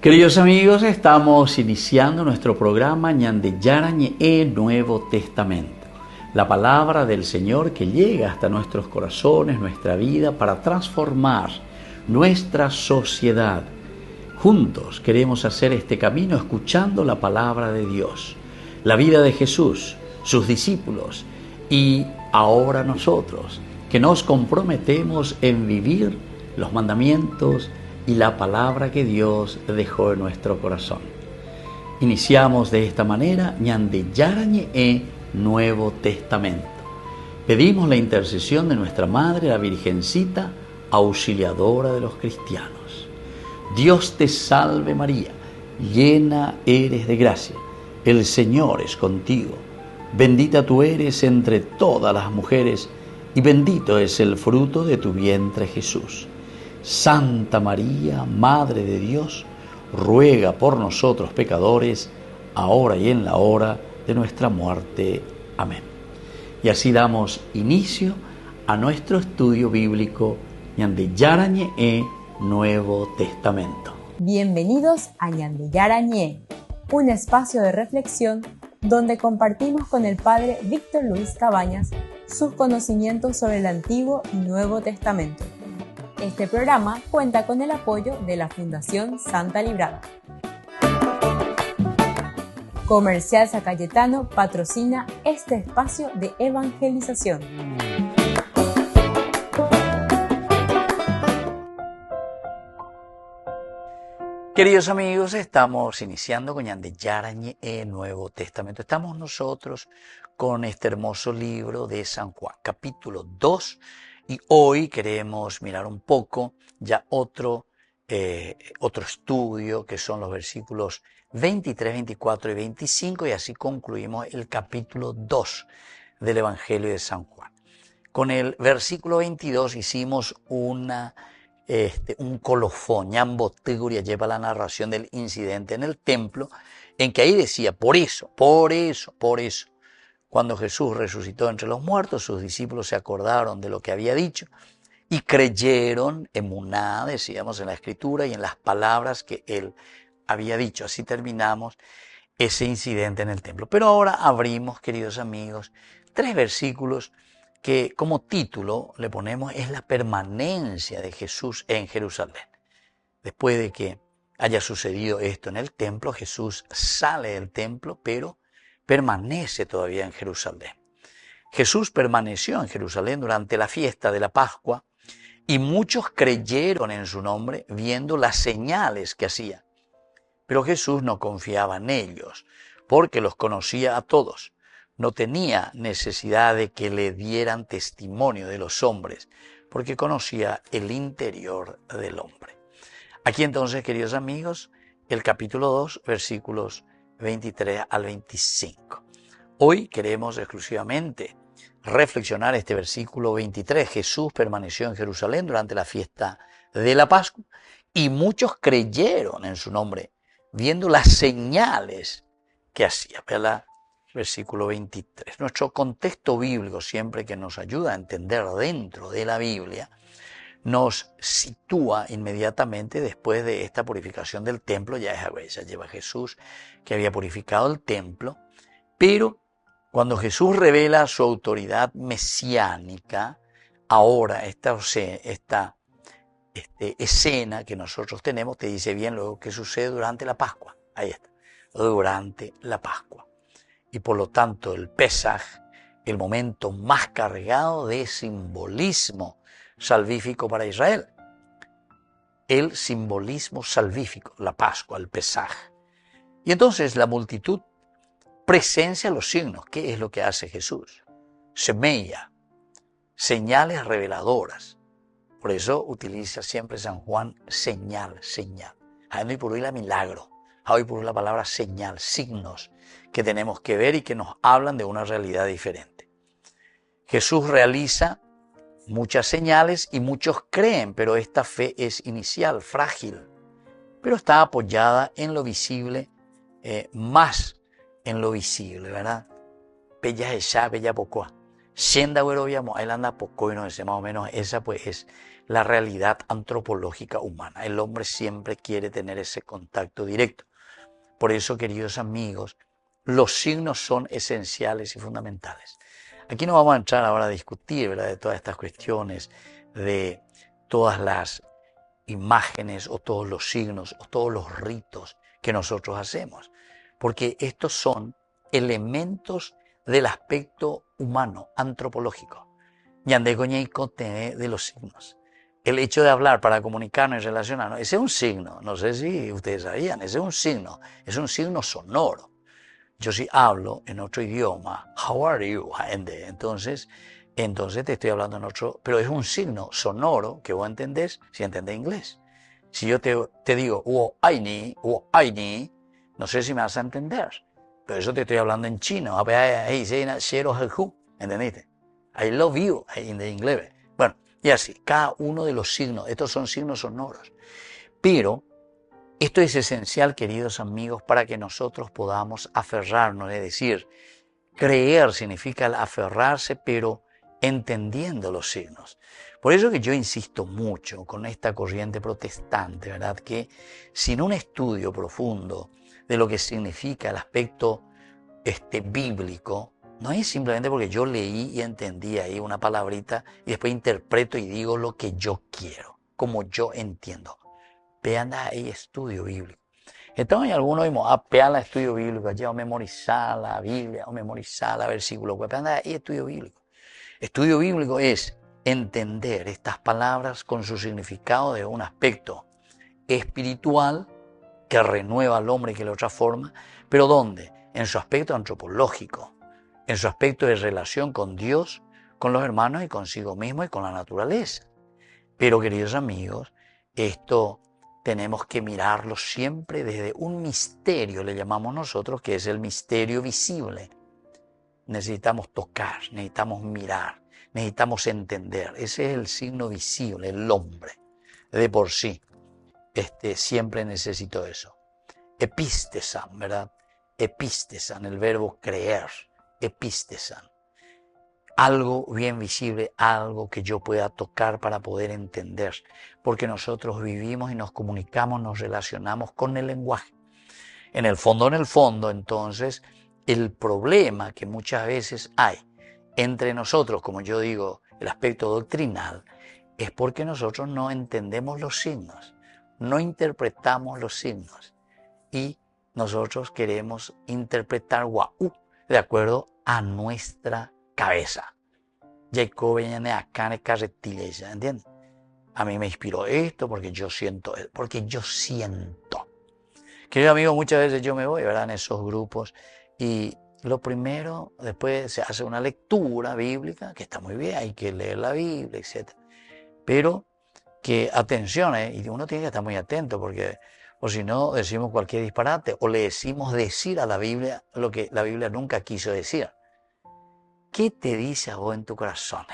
Queridos amigos, estamos iniciando nuestro programa Ñande Yarañe Nuevo Testamento. La palabra del Señor que llega hasta nuestros corazones, nuestra vida, para transformar nuestra sociedad. Juntos queremos hacer este camino escuchando la palabra de Dios, la vida de Jesús, sus discípulos y ahora nosotros, que nos comprometemos en vivir los mandamientos y la palabra que Dios dejó en nuestro corazón. Iniciamos de esta manera Ñande Yarañe Nuevo Testamento. Pedimos la intercesión de nuestra Madre, la Virgencita, auxiliadora de los cristianos. Dios te salve María, llena eres de gracia, el Señor es contigo. Bendita tú eres entre todas las mujeres y bendito es el fruto de tu vientre Jesús. Santa María, Madre de Dios, ruega por nosotros pecadores, ahora y en la hora de nuestra muerte. Amén. Y así damos inicio a nuestro estudio bíblico Ñande Yarañe Nuevo Testamento. Bienvenidos a Ñande Yarañe, un espacio de reflexión donde compartimos con el Padre Víctor Luis Cabañas sus conocimientos sobre el Antiguo y Nuevo Testamento. Este programa cuenta con el apoyo de la Fundación Santa Librada. Comercial San Cayetano patrocina este espacio de evangelización. Queridos amigos, estamos iniciando con Ñande Yarañe Nuevo Testamento. Estamos nosotros con este hermoso libro de San Juan, capítulo 2. Y hoy queremos mirar un poco ya otro estudio, que son los versículos 23, 24 y 25, y así concluimos el capítulo 2 del Evangelio de San Juan. Con el versículo 22 hicimos un colofón. Ñambo Tiguria lleva la narración del incidente en el templo, en que ahí decía, por eso, cuando Jesús resucitó entre los muertos, sus discípulos se acordaron de lo que había dicho y creyeron, emuná, decíamos en la Escritura, y en las palabras que él había dicho. Así terminamos ese incidente en el templo. Pero ahora abrimos, queridos amigos, 3 versículos que como título le ponemos es la permanencia de Jesús en Jerusalén. Después de que haya sucedido esto en el templo, Jesús sale del templo, pero permanece todavía en Jerusalén. Jesús permaneció en Jerusalén durante la fiesta de la Pascua y muchos creyeron en su nombre viendo las señales que hacía. Pero Jesús no confiaba en ellos porque los conocía a todos. No tenía necesidad de que le dieran testimonio de los hombres porque conocía el interior del hombre. Aquí entonces, queridos amigos, el capítulo 2, versículos 23 al 25. Hoy queremos exclusivamente reflexionar este versículo 23. Jesús permaneció en Jerusalén durante la fiesta de la Pascua y muchos creyeron en su nombre, viendo las señales que hacía. ¿Verdad? Versículo 23. Nuestro contexto bíblico, siempre que nos ayuda a entender dentro de la Biblia, nos sitúa inmediatamente después de esta purificación del templo. Ya lleva Jesús que había purificado el templo, pero cuando Jesús revela su autoridad mesiánica, ahora esta escena que nosotros tenemos te dice bien luego qué sucede durante la Pascua. Ahí está, durante la Pascua. Y por lo tanto el Pesaj, el momento más cargado de simbolismo salvífico para Israel. El simbolismo salvífico, la Pascua, el Pesaj. Y entonces la multitud presencia los signos. ¿Qué es lo que hace Jesús? Semella, señales reveladoras. Por eso utiliza siempre San Juan señal. Hoy por hoy la milagro. Hoy por hoy la palabra señal, signos que tenemos que ver y que nos hablan de una realidad diferente. Jesús realiza muchas señales y muchos creen, pero esta fe es inicial, frágil, pero está apoyada en lo visible, más en lo visible, ¿verdad? Bella Esa, Bella Bocoa. Sienda Weroviamo, él anda poco y no sé, más o menos esa pues es la realidad antropológica humana. El hombre siempre quiere tener ese contacto directo. Por eso, queridos amigos, los signos son esenciales y fundamentales. Aquí no vamos a entrar ahora a discutir, ¿verdad?, de todas estas cuestiones, de todas las imágenes o todos los signos o todos los ritos que nosotros hacemos, porque estos son elementos del aspecto humano, antropológico. De los signos. El hecho de hablar para comunicarnos y relacionarnos, ese es un signo, no sé si ustedes sabían, ese es un signo sonoro. Yo si hablo en otro idioma, how are you? Entonces te estoy hablando en otro, pero es un signo sonoro que vos entendés si entendés inglés. Si yo te digo, ni, no sé si me vas a entender, pero eso te estoy hablando en chino. ¿Entendiste? I love you en inglés. Bueno, y así, cada uno de los signos, estos son signos sonoros. Pero esto es esencial, queridos amigos, para que nosotros podamos aferrarnos, es decir, creer significa aferrarse, pero entendiendo los signos. Por eso que yo insisto mucho con esta corriente protestante, ¿verdad?, que sin un estudio profundo de lo que significa el aspecto bíblico, no es simplemente porque yo leí y entendí ahí una palabrita y después interpreto y digo lo que yo quiero, como yo entiendo. Vean ahí estudio bíblico. Entonces algunos dimos, vean el estudio bíblico, ya o memorizar la Biblia, o memorizar la versículo, pues vean ahí estudio bíblico. Estudio bíblico es entender estas palabras con su significado de un aspecto espiritual que renueva al hombre y que lo transforma, pero ¿dónde? En su aspecto antropológico, en su aspecto de relación con Dios, con los hermanos y consigo mismo y con la naturaleza. Pero, queridos amigos, esto tenemos que mirarlo siempre desde un misterio, le llamamos nosotros, que es el misterio visible. Necesitamos tocar, necesitamos mirar, necesitamos entender. Ese es el signo visible, el hombre, de por sí. Siempre necesito eso. Epistesan, ¿verdad? Epistesan, el verbo creer. Epistesan. Algo bien visible, algo que yo pueda tocar para poder entender. Porque nosotros vivimos y nos comunicamos, nos relacionamos con el lenguaje. En el fondo, entonces, el problema que muchas veces hay entre nosotros, como yo digo, el aspecto doctrinal, es porque nosotros no entendemos los signos, no interpretamos los signos y nosotros queremos interpretar de acuerdo a nuestra cabeza. Jacob viene acá en carretilla, ¿entiendes? A mí me inspiró esto porque yo siento. Querido amigo, muchas veces yo me voy, ¿verdad?, en esos grupos y lo primero, después se hace una lectura bíblica, que está muy bien, hay que leer la Biblia, etc. Pero que, atención, y uno tiene que estar muy atento porque, o si no, decimos cualquier disparate o le decimos decir a la Biblia lo que la Biblia nunca quiso decir. ¿Qué te dice a vos en tu corazón?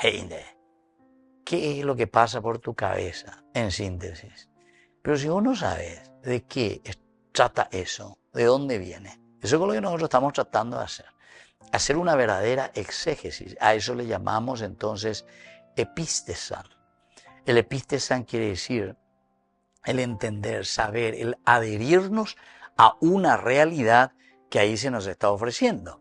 ¿Qué es lo que pasa por tu cabeza, en síntesis? Pero si vos no sabes de qué trata eso, de dónde viene, eso es lo que nosotros estamos tratando de hacer. Hacer una verdadera exégesis. A eso le llamamos entonces epistesan. El epistesan quiere decir el entender, saber, el adherirnos a una realidad que ahí se nos está ofreciendo.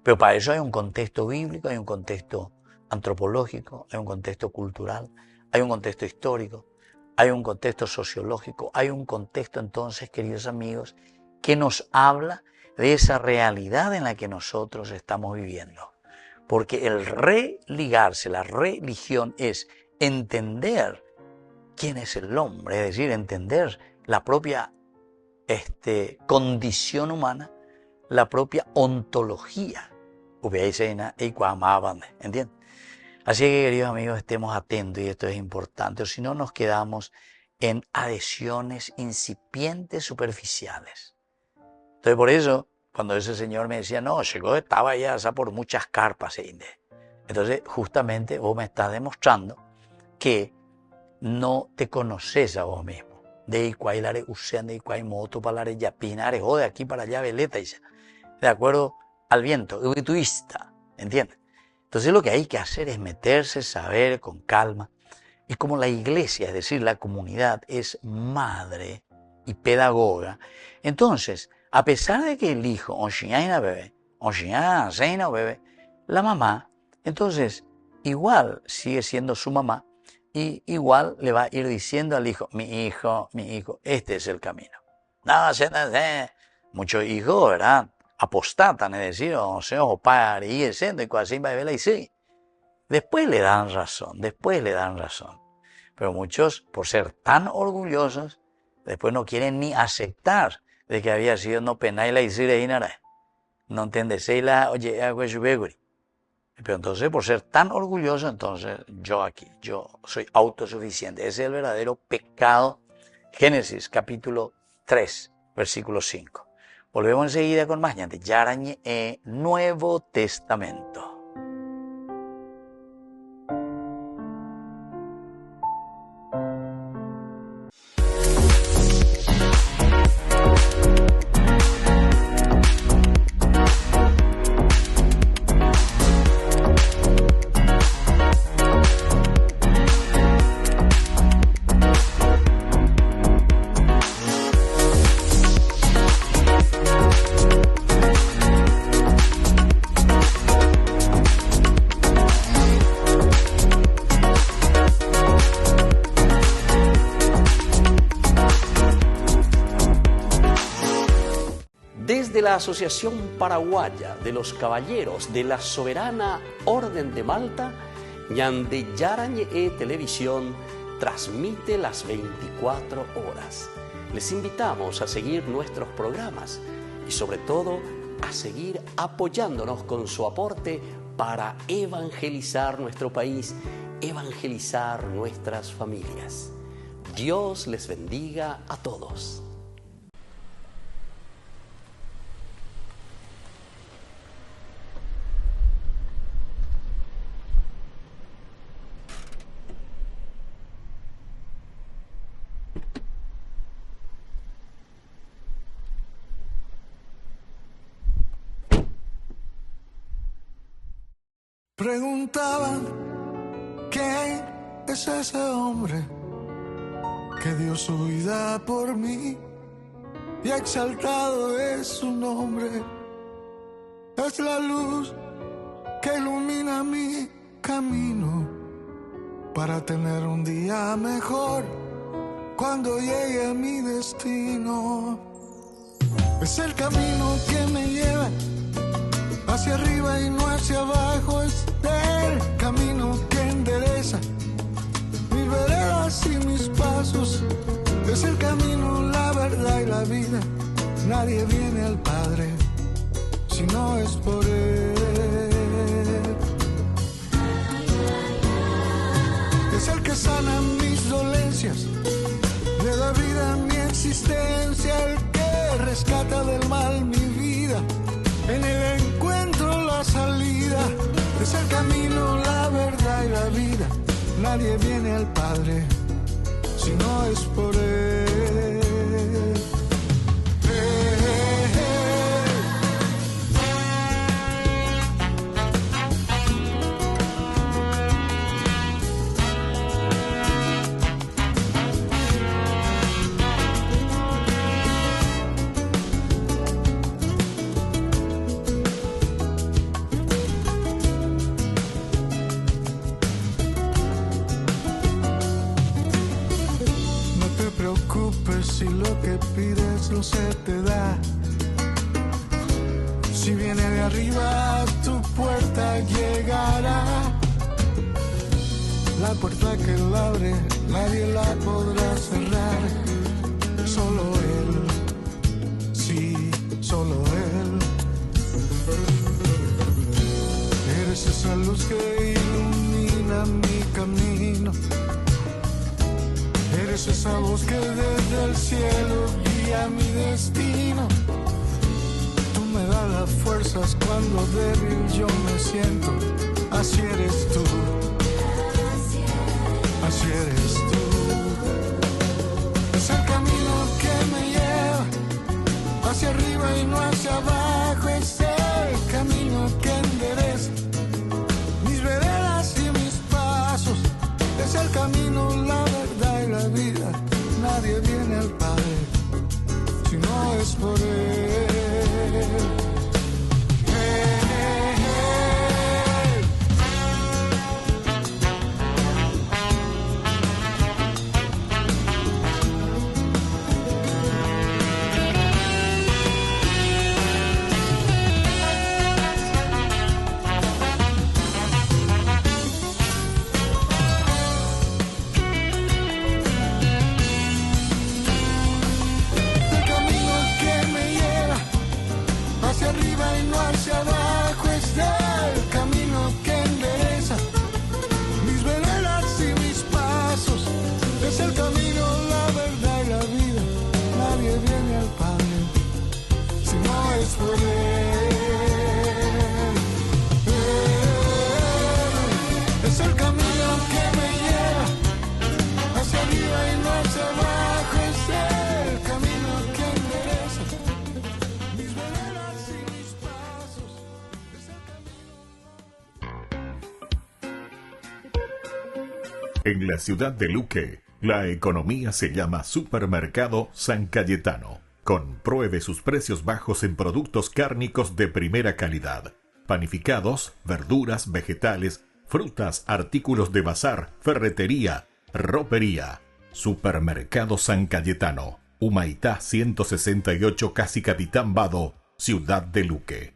Pero para eso hay un contexto bíblico, hay un contexto antropológico, hay un contexto cultural, hay un contexto histórico, hay un contexto sociológico, hay un contexto entonces, queridos amigos, que nos habla de esa realidad en la que nosotros estamos viviendo. Porque el religarse, la religión es entender quién es el hombre, es decir, entender la propia condición humana, la propia ontología. ¿Entienden? Así que, queridos amigos, estemos atentos y esto es importante, o si no nos quedamos en adhesiones incipientes, superficiales. Entonces, por eso, cuando ese señor me decía, no, llegó, estaba ya por muchas carpas. Entonces, justamente vos me estás demostrando que no te conoces a vos mismo. De aquí para allá, veleta, de acuerdo al viento, egoísta, ¿entiendes? Entonces lo que hay que hacer es meterse, saber con calma. Y como la iglesia, es decir, la comunidad, es madre y pedagoga, entonces, a pesar de que el hijo, bebé, la mamá, entonces, igual sigue siendo su mamá y igual le va a ir diciendo al hijo, mi hijo, este es el camino. No, muchos hijos, ¿verdad? Apostatan, es decir, o para y siendo y casi va a y sí. Después le dan razón. Pero muchos, por ser tan orgullosos, después no quieren ni aceptar de que había sido no pena y la hicire inara. No entiendes, oye, pero entonces, por ser tan orgulloso, entonces yo soy autosuficiente. Ese es el verdadero pecado. Génesis capítulo 3, versículo 5. Volvemos enseguida con más ñante Yarañe Nuevo Testamento. Desde la Asociación Paraguaya de los Caballeros de la Soberana Orden de Malta, Ñande Yarañe Televisión transmite las 24 horas. Les invitamos a seguir nuestros programas y sobre todo a seguir apoyándonos con su aporte para evangelizar nuestro país, evangelizar nuestras familias. Dios les bendiga a todos. Preguntaban, ¿quién es ese hombre que dio su vida por mí? Y exaltado es su nombre. Es la luz que ilumina mi camino para tener un día mejor cuando llegue a mi destino. Es el camino que me lleva hacia arriba y no hacia abajo, es el camino que endereza mis veredas y mis pasos. Es el camino, la verdad y la vida. Nadie viene al Padre si no es por Él. Es el que sana mis dolencias, le da vida a mi existencia, el que rescata del mal mi vida. En él encuentro la salida. Es el camino, la verdad y la vida. Nadie viene al Padre si no es por Él. Si lo que pides no se te da, si viene de arriba a tu puerta llegará. La puerta que él abre nadie la podrá cerrar. Solo Él, sí, solo Él. Eres esa luz que ilumina mi camino. Eres esa voz que desde el cielo guía mi destino. Tú me das las fuerzas cuando débil yo me siento. Así eres tú. Así eres tú. Es el camino que me lleva hacia arriba y no hacia abajo. Es el camino que endereza no es por él. En la ciudad de Luque, la economía se llama Supermercado San Cayetano. Compruebe sus precios bajos en productos cárnicos de primera calidad. Panificados, verduras, vegetales, frutas, artículos de bazar, ferretería, ropería. Supermercado San Cayetano. Humaitá 168 Casi Capitán Vado, ciudad de Luque.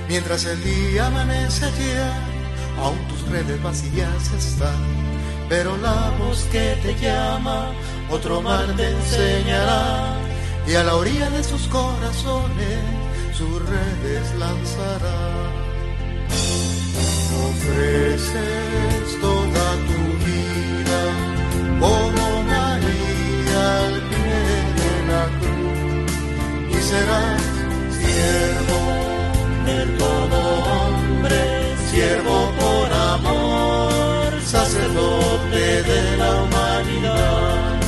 Mientras el día amanece ya, aún tus redes vacías están, pero la voz que te llama, otro mar te enseñará, y a la orilla de sus corazones, sus redes lanzará. Ofreces toda tu vida, como María al pie de la cruz, y serás siervo de todo hombre, siervo por amor, sacerdote de la humanidad.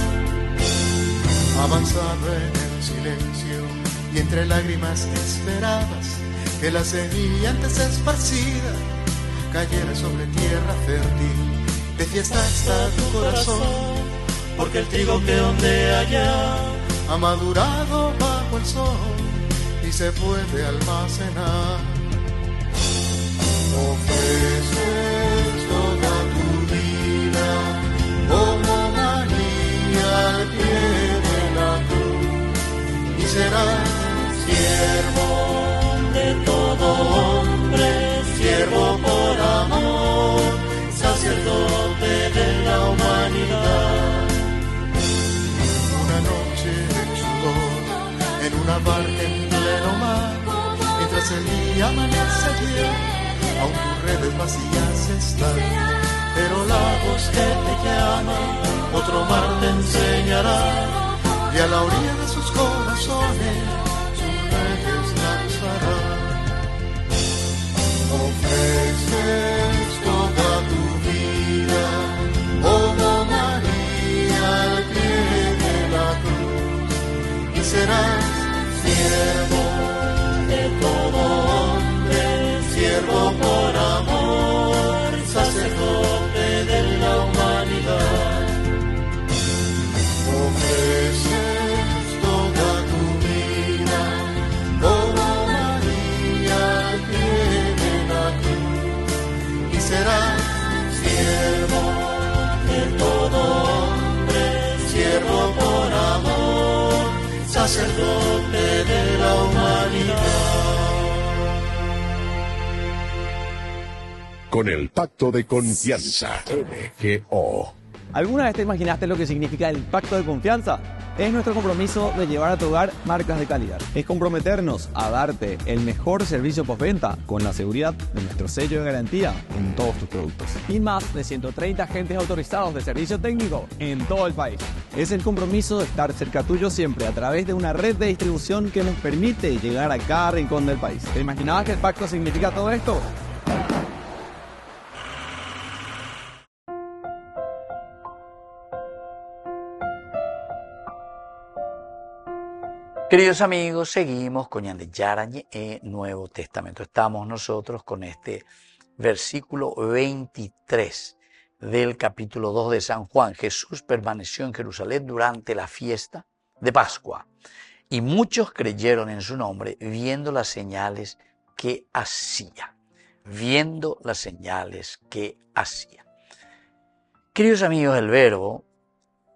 Avanzaba en el silencio y entre lágrimas esperabas que la semilla antes esparcida cayera sobre tierra fértil. De fiesta está tu corazón, porque el trigo que ondea allá ha madurado bajo el sol y se puede almacenar. Ofreces toda tu vida como María al pie de la cruz, y serás siervo de todo hombre, siervo por amor, sacerdote de la humanidad. Una noche de sudor en una barca en pleno mar, mientras el día amanece allí, aún tus redes vacías están, pero la voz que te llama, otro mar te enseñará, y a la orilla de sus corazones, sus redes lanzará. Ofreces toda tu vida, como María al pie de la cruz, y serás siervo de todo hombre, siervo por amor, sacerdote de la humanidad. Ofreces toda tu vida, como María al pie de la cruz, y serás siervo de todo hombre, siervo por amor, sacerdote de la humanidad. Con el Pacto de Confianza, MGO. ¿Alguna vez te imaginaste lo que significa el pacto de confianza? Es nuestro compromiso de llevar a tu hogar marcas de calidad. Es comprometernos a darte el mejor servicio postventa con la seguridad de nuestro sello de garantía en todos tus productos. Y más de 130 agentes autorizados de servicio técnico en todo el país. Es el compromiso de estar cerca tuyo siempre a través de una red de distribución que nos permite llegar a cada rincón del país. ¿Te imaginabas que el pacto significa todo esto? Queridos amigos, seguimos con Ñande Yarañe Nuevo Testamento. Estamos nosotros con este versículo 23 del capítulo 2 de San Juan. Jesús permaneció en Jerusalén durante la fiesta de Pascua y muchos creyeron en su nombre viendo las señales que hacía. Viendo las señales que hacía. Queridos amigos, el verbo,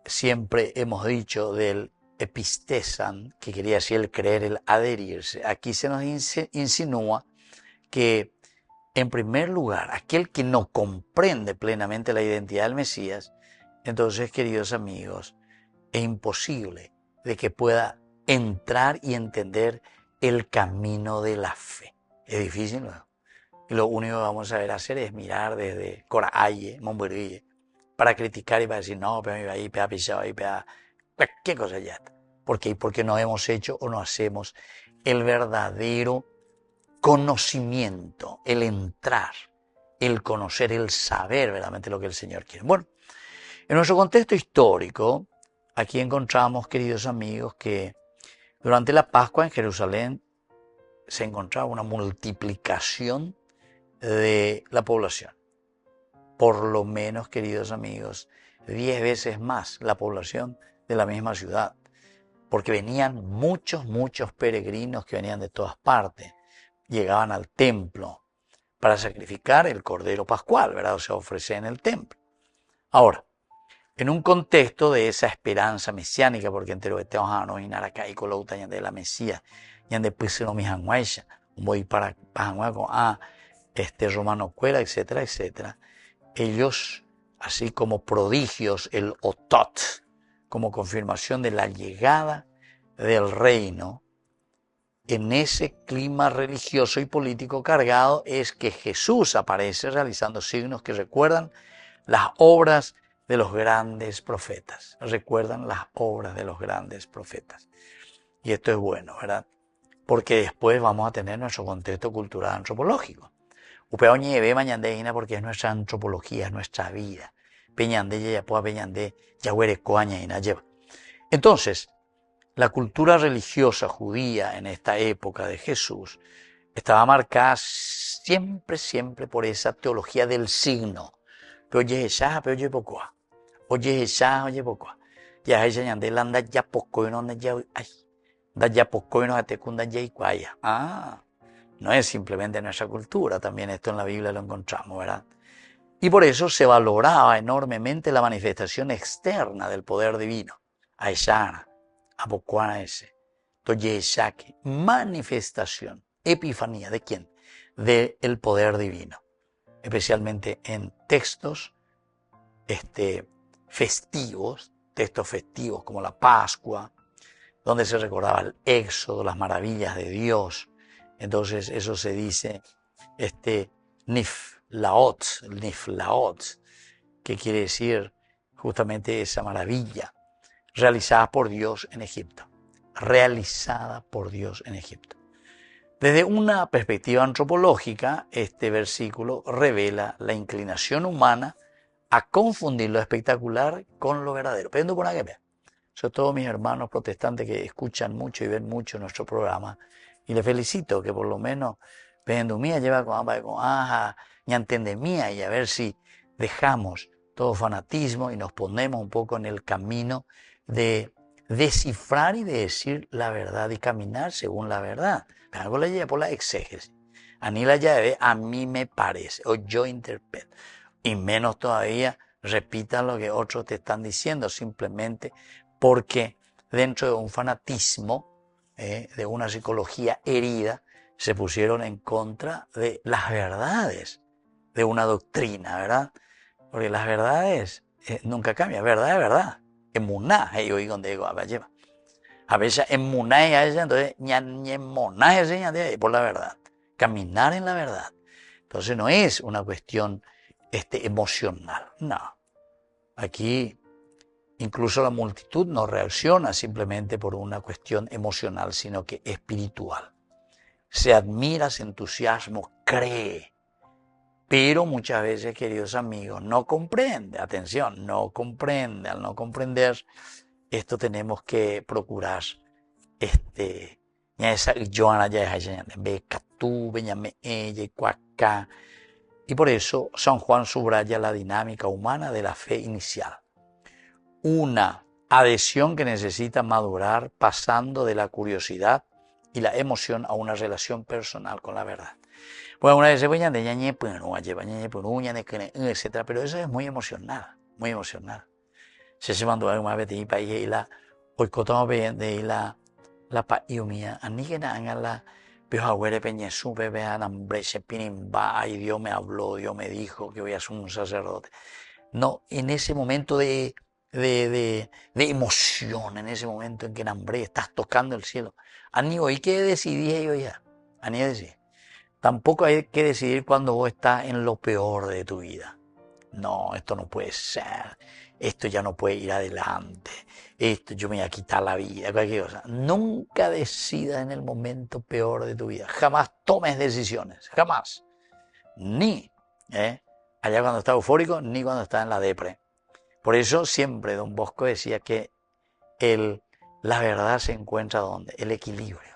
siempre hemos dicho del epistesan, que quería decir el creer, el adherirse. Aquí se nos insinúa que, en primer lugar, aquel que no comprende plenamente la identidad del Mesías, entonces, queridos amigos, es imposible de que pueda entrar y entender el camino de la fe. Es difícil, ¿no? Y lo único que vamos a saber hacer es mirar desde Corahaye, Monbuerguille, para criticar y para decir, no, pero me ahí, pega pisado ahí, pega cualquier cosa ya. ¿Por qué? Porque no hemos hecho o no hacemos el verdadero conocimiento, el entrar, el conocer, el saber verdaderamente lo que el Señor quiere. Bueno, en nuestro contexto histórico, aquí encontramos, queridos amigos, que durante la Pascua en Jerusalén se encontraba una multiplicación de la población. Por lo menos, queridos amigos, 10 veces más la población de la misma ciudad. Porque venían muchos peregrinos que venían de todas partes. Llegaban al templo para sacrificar el cordero pascual, ¿verdad? O sea, ofrecer en el templo. Ahora, en un contexto de esa esperanza mesiánica, porque entero este ojano y naracaico lo utañan de la Mesías, y después no mi janguaisha, voy para janguaco romano cuela, etcétera, etcétera. Ellos, así como prodigios, el otot, como confirmación de la llegada del reino, en ese clima religioso y político cargado es que Jesús aparece realizando signos que recuerdan las obras de los grandes profetas. Recuerdan las obras de los grandes profetas. Y esto es bueno, ¿verdad? Porque después vamos a tener nuestro contexto cultural antropológico. Upeo ñeve mañandeina porque es nuestra antropología, es nuestra vida. Peñande ya pueda peñande ya huere coaña y na lleva. Entonces, la cultura religiosa judía en esta época de Jesús estaba marcada siempre por esa teología del signo. Pero oye esa, pero oye pocoa. Oye esa, oye pocoa. Ya ella ñande landa ya poco y no anda ya ay. Da ya poco y no te cunda ya y cuaya. No es simplemente nuestra cultura, también esto en la Biblia lo encontramos, ¿verdad? Y por eso se valoraba enormemente la manifestación externa del poder divino. Aishana, Apocuana ese, Toyeshake, manifestación, epifanía, ¿de quién? Del poder divino. Especialmente en textos festivos, textos festivos como la Pascua, donde se recordaba el Éxodo, las maravillas de Dios. Entonces eso se dice niflaot, que quiere decir justamente esa maravilla realizada por Dios en Egipto. Realizada por Dios en Egipto. Desde una perspectiva antropológica, este versículo revela la inclinación humana a confundir lo espectacular con lo verdadero. Pero por aquí, sobre todo mis hermanos protestantes que escuchan mucho y ven mucho nuestro programa, y les felicito que por lo menos viendo mía lleva con ni entiende mía, y a ver si dejamos todo fanatismo y nos ponemos un poco en el camino de descifrar y de decir la verdad y caminar según la verdad. Pero la lleva por la exégesis. A mí la llave a mí me parece, o yo interpreto. Y menos todavía repitan lo que otros te están diciendo, simplemente porque dentro de un fanatismo, de una psicología herida, se pusieron en contra de las verdades de una doctrina, ¿verdad? Porque las verdades nunca cambian, verdad es verdad. emuná, yo digo donde digo, a veces emuná y a veces entonces ñañemoná, por la verdad, caminar en la verdad. Entonces no es una cuestión emocional, no. Aquí incluso la multitud no reacciona simplemente por una cuestión emocional, sino que espiritual. Se admira, se entusiasma, cree. Pero muchas veces, queridos amigos, no comprende. Atención, no comprende. Al no comprender, esto tenemos que procurar. Y por eso San Juan subraya la dinámica humana de la fe inicial. Una adhesión que necesita madurar pasando de la curiosidad y la emoción a una relación personal con la verdad. Bueno, una vez se vayan de etcétera, pero eso es muy emocional, muy emocional. Se mandó una vez de país y la hoy cotamos de la paíumia, anígena en la peor peña sube vean hambre se pinimba y Dios me habló, Dios me dijo que voy a ser un sacerdote. No, en ese momento de emoción, en ese momento en que en hambre estás tocando el cielo. Ani hoy que decidí yo ya, ani decir. Tampoco hay que decidir cuando vos estás en lo peor de tu vida. No, esto no puede ser. Esto ya no puede ir adelante. Esto yo me voy a quitar la vida, cualquier cosa. Nunca decidas en el momento peor de tu vida. Jamás tomes decisiones. Jamás. Ni allá cuando estás eufórico, ni cuando estás en la depre. Por eso siempre Don Bosco decía que la verdad se encuentra ¿dónde? El equilibrio.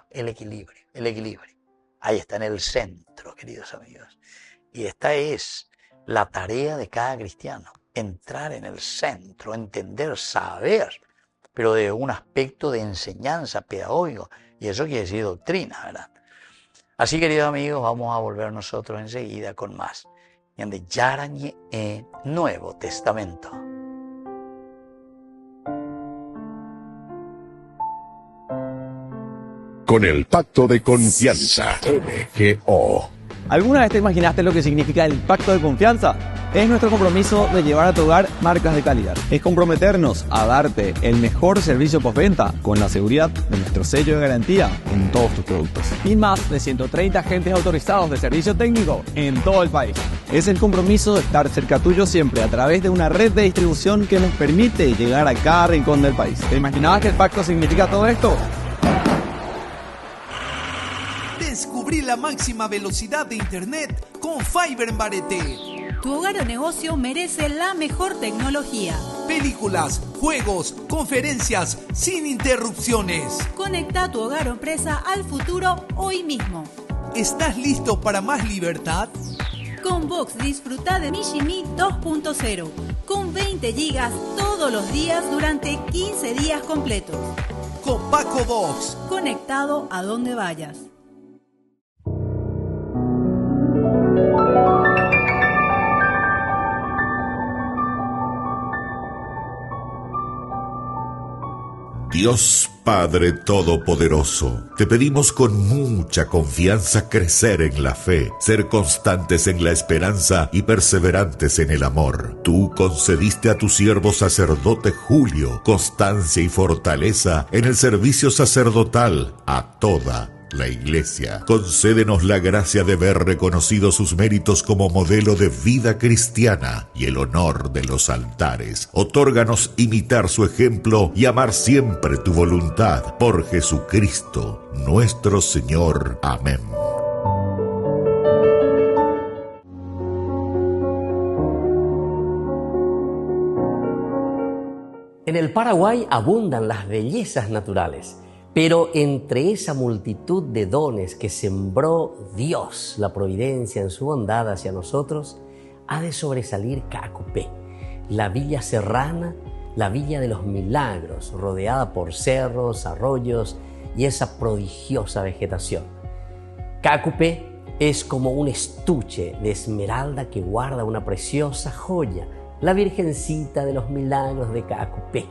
Ahí está, en el centro, queridos amigos. Y esta es la tarea de cada cristiano. Entrar en el centro, entender, saber, pero de un aspecto de enseñanza pedagógico. Y eso quiere decir doctrina, ¿verdad? Así, queridos amigos, vamos a volver nosotros enseguida con más. En de Yarañe Nuevo Testamento. Con el pacto de confianza, MGO. ¿Alguna vez te imaginaste lo que significa el pacto de confianza? Es nuestro compromiso de llevar a tu hogar marcas de calidad. Es comprometernos a darte el mejor servicio postventa con la seguridad de nuestro sello de garantía en todos tus productos. Y más de 130 agentes autorizados de servicio técnico en todo el país. Es el compromiso de estar cerca tuyo siempre a través de una red de distribución que nos permite llegar a cada rincón del país. ¿Te imaginabas que el pacto significa todo esto? Descubrí la máxima velocidad de internet con Fiber en Barete. Tu hogar o negocio merece la mejor tecnología. Películas, juegos, conferencias, sin interrupciones. Conecta tu hogar o empresa al futuro hoy mismo. ¿Estás listo para más libertad? Con Vox disfruta de Mishimi 2.0 con 20 gigas todos los días durante 15 días completos. Con Paco Vox. Conectado a donde vayas. Dios Padre Todopoderoso, te pedimos con mucha confianza crecer en la fe, ser constantes en la esperanza y perseverantes en el amor. Tú concediste a tu siervo sacerdote Julio constancia y fortaleza en el servicio sacerdotal a toda la Iglesia. Concédenos la gracia de ver reconocidos sus méritos como modelo de vida cristiana y el honor de los altares. Otórganos imitar su ejemplo y amar siempre tu voluntad. Por Jesucristo, nuestro Señor. Amén. En el Paraguay abundan las bellezas naturales. Pero entre esa multitud de dones que sembró Dios, la providencia en su bondad hacia nosotros, ha de sobresalir Caacupé, la villa serrana, la villa de los milagros, rodeada por cerros, arroyos y esa prodigiosa vegetación. Caacupé es como un estuche de esmeralda que guarda una preciosa joya, la Virgencita de los Milagros de Caacupé,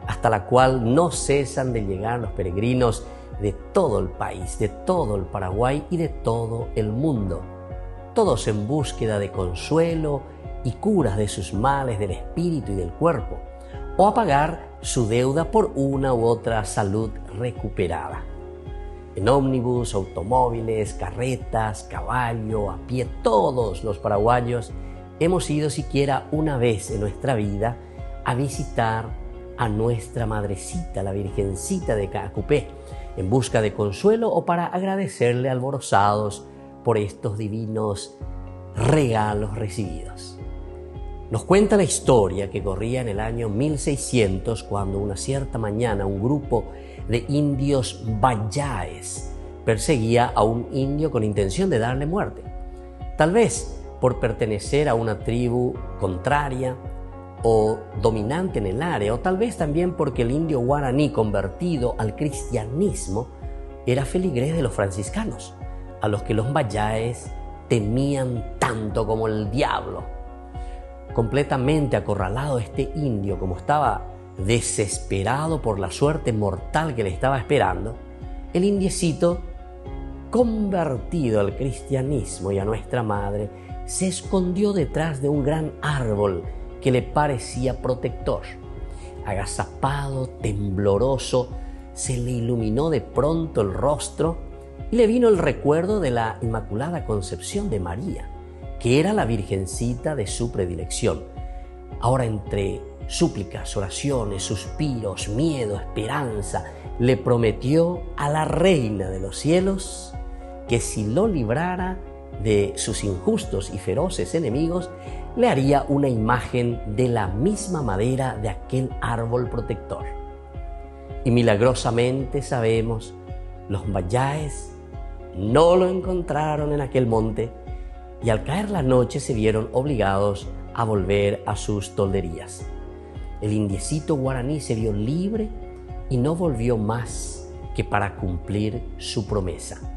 hasta la cual no cesan de llegar los peregrinos de todo el país, de todo el Paraguay y de todo el mundo, todos en búsqueda de consuelo y curas de sus males del espíritu y del cuerpo, o a pagar su deuda por una u otra salud recuperada. En ómnibus, automóviles, carretas, caballo, a pie, todos los paraguayos hemos ido siquiera una vez en nuestra vida a visitar a nuestra madrecita, la Virgencita de Caacupé, en busca de consuelo o para agradecerle alborozados por estos divinos regalos recibidos. Nos cuenta la historia que corría en el año 1600 cuando una cierta mañana un grupo de indios bayáes perseguía a un indio con intención de darle muerte. Tal vez por pertenecer a una tribu contraria o dominante en el área, o tal vez también porque el indio guaraní convertido al cristianismo era feligrés de los franciscanos, a los que los bayáes temían tanto como el diablo. Completamente acorralado este indio, como estaba desesperado por la suerte mortal que le estaba esperando, el indiecito, convertido al cristianismo y a nuestra madre, se escondió detrás de un gran árbol que le parecía protector. Agazapado, tembloroso, se le iluminó de pronto el rostro y le vino el recuerdo de la Inmaculada Concepción de María, que era la virgencita de su predilección. Ahora, entre súplicas, oraciones, suspiros, miedo, esperanza, le prometió a la Reina de los Cielos que si lo librara de sus injustos y feroces enemigos, le haría una imagen de la misma madera de aquel árbol protector. Y milagrosamente sabemos, los bayáes no lo encontraron en aquel monte y al caer la noche se vieron obligados a volver a sus tolderías. El indiecito guaraní se vio libre y no volvió más que para cumplir su promesa.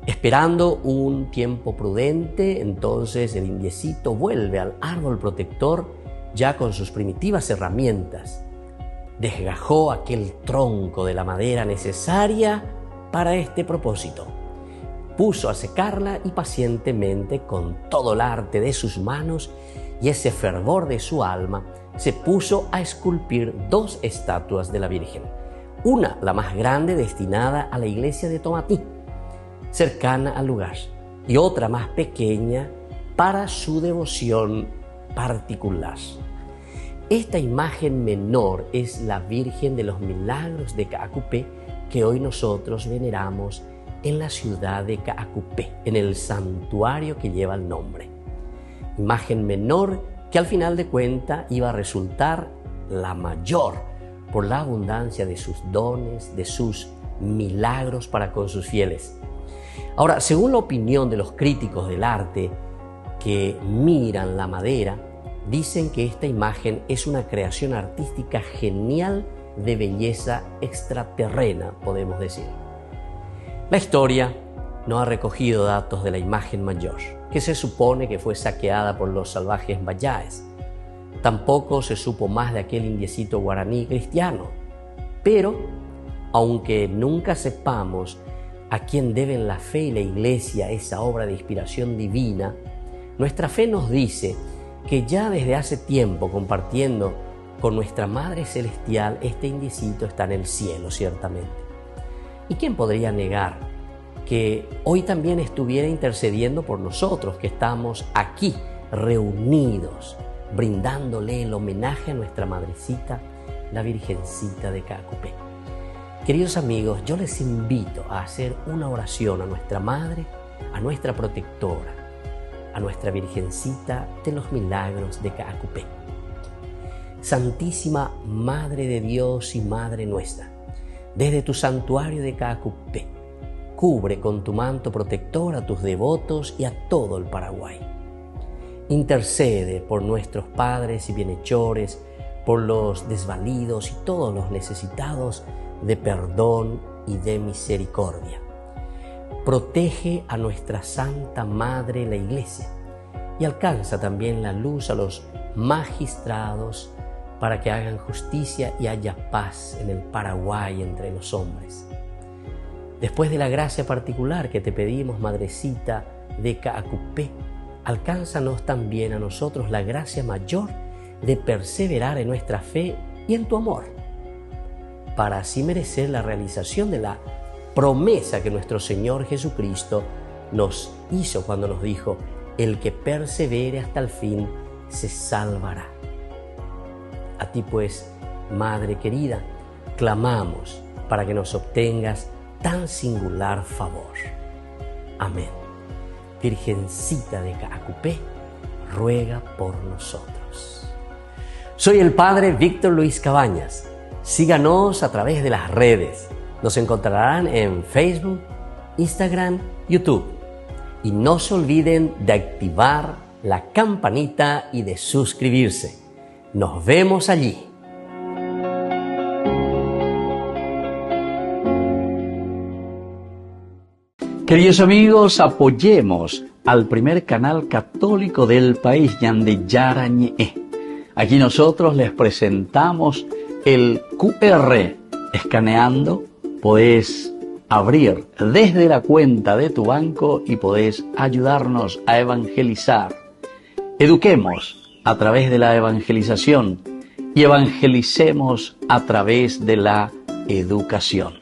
Esperando un tiempo prudente, entonces el indiecito vuelve al árbol protector ya con sus primitivas herramientas. Desgajó aquel tronco de la madera necesaria para este propósito. Puso a secarla y pacientemente, con todo el arte de sus manos y ese fervor de su alma, se puso a esculpir 2 estatuas de la Virgen. Una, la más grande, destinada a la iglesia de Tomatí, cercana al lugar, y otra más pequeña para su devoción particular. Esta imagen menor es la Virgen de los Milagros de Caacupé, que hoy nosotros veneramos en la ciudad de Caacupé, en el santuario que lleva el nombre. Imagen menor que al final de cuentas iba a resultar la mayor por la abundancia de sus dones, de sus milagros para con sus fieles. Ahora, según la opinión de los críticos del arte que miran la madera, dicen que esta imagen es una creación artística genial de belleza extraterrena, podemos decir. La historia no ha recogido datos de la imagen mayor, que se supone que fue saqueada por los salvajes bayáes. Tampoco se supo más de aquel indiecito guaraní cristiano. Pero, aunque nunca sepamos a quién deben la fe y la Iglesia esa obra de inspiración divina, nuestra fe nos dice que ya desde hace tiempo, compartiendo con nuestra Madre Celestial, este indiecito está en el cielo, ciertamente. ¿Y quién podría negar que hoy también estuviera intercediendo por nosotros, que estamos aquí reunidos, brindándole el homenaje a nuestra Madrecita, la Virgencita de Caacupé? Queridos amigos, yo les invito a hacer una oración a nuestra Madre, a nuestra protectora, a nuestra Virgencita de los Milagros de Caacupé. Santísima Madre de Dios y Madre nuestra, desde tu santuario de Caacupé, cubre con tu manto protector a tus devotos y a todo el Paraguay. Intercede por nuestros padres y bienhechores, por los desvalidos y todos los necesitados de perdón y de misericordia. Protege a nuestra Santa Madre, la Iglesia, y alcanza también la luz a los magistrados para que hagan justicia y haya paz en el Paraguay entre los hombres. Después de la gracia particular que te pedimos, Madrecita de Caacupé, alcánzanos también a nosotros la gracia mayor de perseverar en nuestra fe y en tu amor. para así merecer la realización de la promesa que nuestro Señor Jesucristo nos hizo cuando nos dijo: el que persevere hasta el fin se salvará. A ti pues, Madre querida, clamamos para que nos obtengas tan singular favor. Amén. Virgencita de Caacupé, ruega por nosotros. Soy el Padre Víctor Luis Cabañas. Síganos a través de las redes. Nos encontrarán en Facebook, Instagram, YouTube. Y no se olviden de activar la campanita y de suscribirse. Nos vemos allí. Queridos amigos, apoyemos al primer canal católico del país, Ñande Yarañe. Aquí nosotros les presentamos el QR. Escaneando, podés abrir desde la cuenta de tu banco y podés ayudarnos a evangelizar. Eduquemos a través de la evangelización y evangelicemos a través de la educación.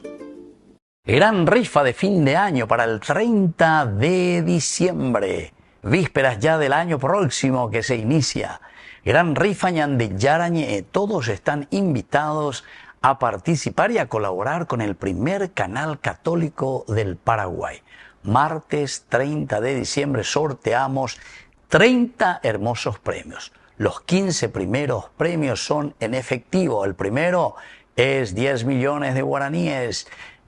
Gran rifa de fin de año para el 30 de diciembre, vísperas ya del año próximo que se inicia. Gran rifa Ñande Yarañe. Todos están invitados a participar y a colaborar con el primer canal católico del Paraguay. Martes 30 de diciembre sorteamos 30 hermosos premios. Los 15 primeros premios son en efectivo. El primero es 10 millones de guaraníes.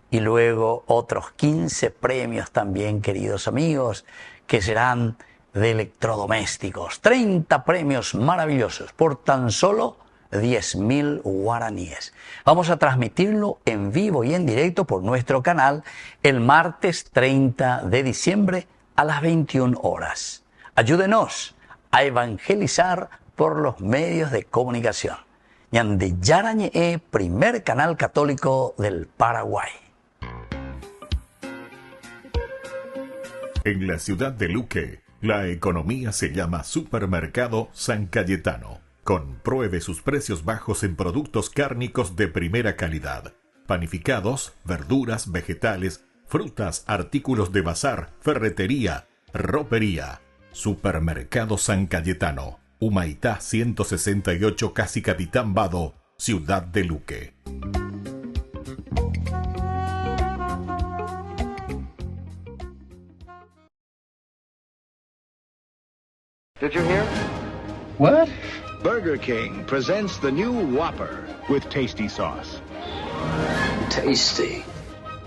Y luego otros 15 premios también, queridos amigos, que serán de electrodomésticos. 30 premios maravillosos por tan solo 10.000 guaraníes. Vamos a transmitirlo en vivo y en directo por nuestro canal el martes 30 de diciembre a las 21 horas. Ayúdenos a evangelizar por los medios de comunicación. Ñande Yarañe, primer canal católico del Paraguay. En la ciudad de Luque, la economía se llama Supermercado San Cayetano. Compruebe sus precios bajos en productos cárnicos de primera calidad. Panificados, verduras, vegetales, frutas, artículos de bazar, ferretería, ropería. Supermercado San Cayetano. Humaitá 168, Casi Capitán Vado, ciudad de Luque. Did you hear? What? Burger King presents the new Whopper with tasty sauce. Tasty.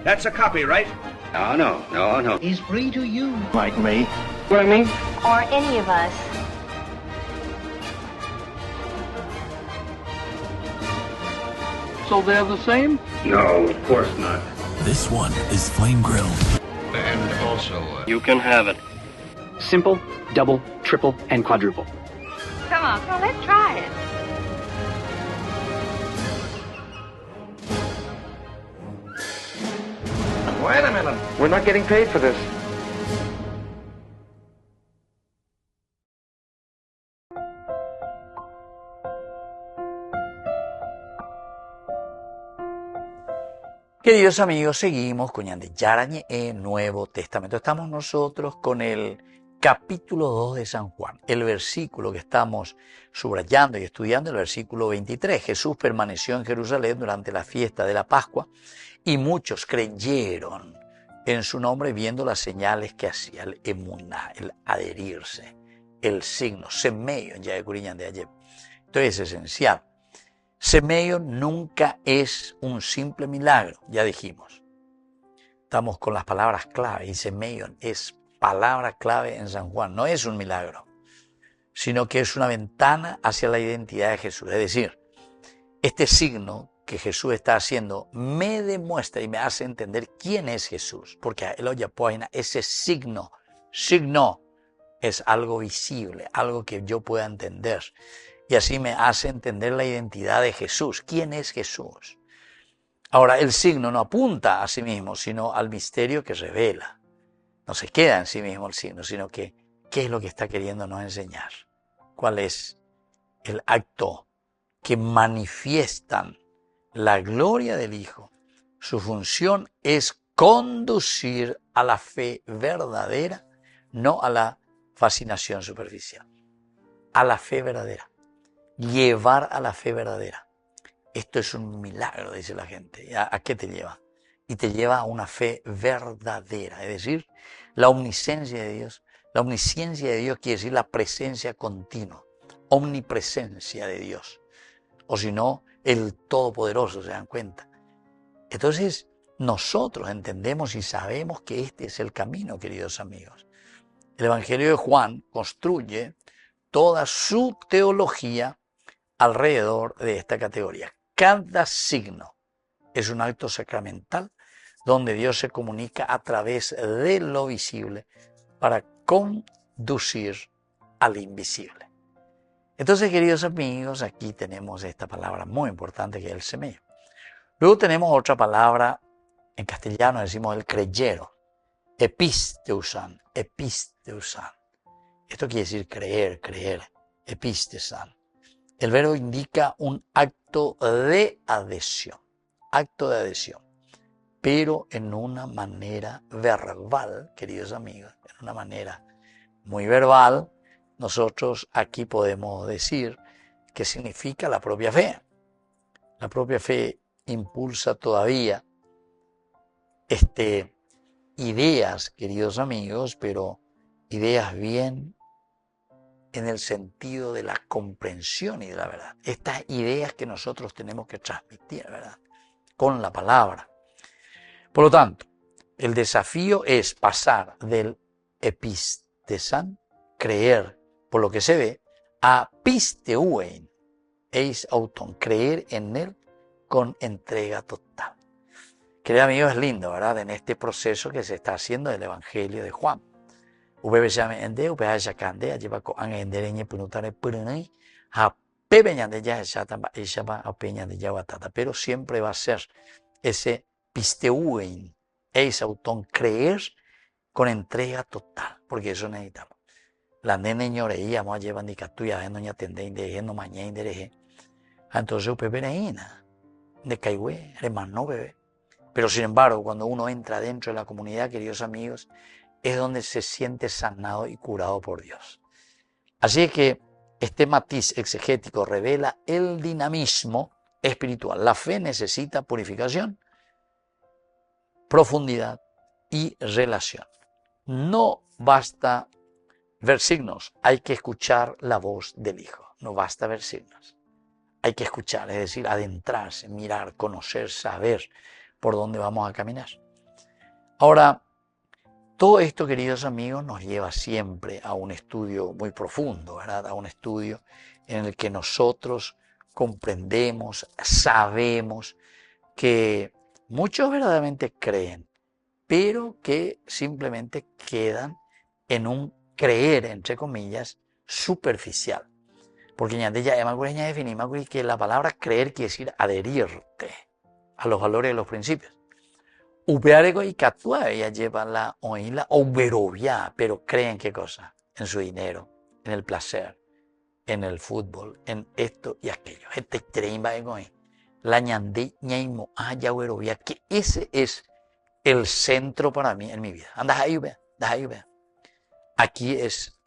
That's a copy, right? No. He's free to use. Like me. What I mean? Or any of us. So they're the same? No, of course not. This one is flame grilled. And also, You can have it. Simple, double, triple, and quadruple. Come on, let's try it. wait a minute. We're not getting paid for this. Queridos amigos, seguimos con Ñande Yarañe, Nuevo Testamento. Estamos nosotros con el capítulo 2 de San Juan, el versículo que estamos subrayando y estudiando, el versículo 23. Jesús permaneció en Jerusalén durante la fiesta de la Pascua y muchos creyeron en su nombre viendo las señales que hacía, el emuná, el adherirse, el signo, semeyo en Yayacuriñán de ayer. Esto es esencial. Semeyo nunca es un simple milagro, ya dijimos. Estamos con las palabras clave y semeyo es palabra clave en San Juan. No es un milagro, sino que es una ventana hacia la identidad de Jesús. Es decir, este signo que Jesús está haciendo me demuestra y me hace entender quién es Jesús. Porque el oyapoina, ese signo es algo visible, algo que yo pueda entender. Y así me hace entender la identidad de Jesús. ¿Quién es Jesús? Ahora, el signo no apunta a sí mismo, sino al misterio que revela. No se queda en sí mismo el signo, sino que ¿qué es lo que está queriéndonos enseñar? ¿Cuál es el acto que manifiestan la gloria del Hijo, su función es conducir a la fe verdadera, no a la fascinación superficial. A la fe verdadera. Llevar a la fe verdadera. Esto es un milagro, dice la gente. ¿A qué te lleva? Y te lleva a una fe verdadera, es decir, la omnisciencia de Dios. La omnisciencia de Dios quiere decir la presencia continua, omnipresencia de Dios. O si no, el Todopoderoso, ¿se dan cuenta? Entonces, nosotros entendemos y sabemos que este es el camino, queridos amigos. El Evangelio de Juan construye toda su teología alrededor de esta categoría. Cada signo es un acto sacramental donde Dios se comunica a través de lo visible para conducir al invisible. Entonces, queridos amigos, aquí tenemos esta palabra muy importante que es el semejo. Luego tenemos otra palabra, en castellano decimos el creyero, episteusan, episteusan. Esto quiere decir creer, creer, episteusan. El verbo indica un acto de adhesión, pero en una manera verbal, queridos amigos, en una manera muy verbal. Nosotros aquí podemos decir que significa la propia fe. La propia fe impulsa todavía ideas, queridos amigos, pero ideas bien en el sentido de la comprensión y de la verdad. Estas ideas que nosotros tenemos que transmitir, ¿verdad?, con la palabra. Por lo tanto, el desafío es pasar del epistesan, creer por lo que se ve, a pisteuein, eis auton, creer en él con entrega total. Queridos amigos, es lindo, ¿verdad?, en este proceso que se está haciendo del Evangelio de Juan. Pero siempre va a ser ese pisteuein, eis auton, creer con entrega total, porque eso necesitamos. La nene ñoreía, mo llevan ni catuya, no ña tende indeje, no mañana indeje. Entonces, pepereína, de caigüe, hermano bebé. Pero sin embargo, cuando uno entra dentro de la comunidad, queridos amigos, es donde se siente sanado y curado por Dios. Así es que este matiz exegético revela el dinamismo espiritual. La fe necesita purificación, profundidad y relación. No basta ver signos, hay que escuchar la voz del Hijo. No basta ver signos. Hay que escuchar, es decir, adentrarse, mirar, conocer, saber por dónde vamos a caminar. Ahora, todo esto, queridos amigos, nos lleva siempre a un estudio muy profundo, ¿verdad? A un estudio en el que nosotros comprendemos, sabemos que muchos verdaderamente creen, pero que simplemente quedan en un creer, entre comillas, superficial. Porque ya definimos que la palabra creer quiere decir adherirte a los valores y los principios. Upearego y catua, ella lleva la oíla o verovia, pero creen qué cosa, en su dinero, en el placer, en el fútbol, en esto y aquello. La ñandé ñaimo haya verovia, que ese es el centro para mí en mi vida. Anda ahí, vea. Aquí es,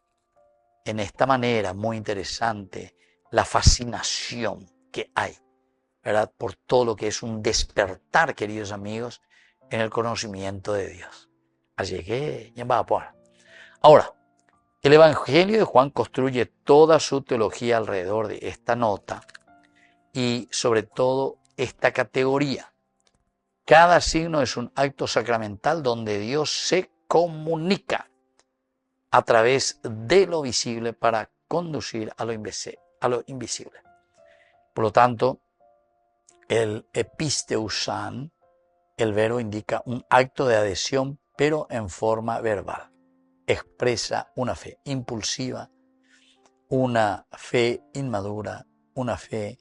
en esta manera muy interesante, la fascinación que hay, ¿verdad?, por todo lo que es un despertar, queridos amigos, en el conocimiento de Dios. Así que ya va a poner. Ahora, el Evangelio de Juan construye toda su teología alrededor de esta nota y sobre todo esta categoría. Cada signo es un acto sacramental donde Dios se comunica a través de lo visible para conducir a lo invisible. Por lo tanto, el episteusan, el verbo indica un acto de adhesión, pero en forma verbal. Expresa una fe impulsiva, una fe inmadura, una fe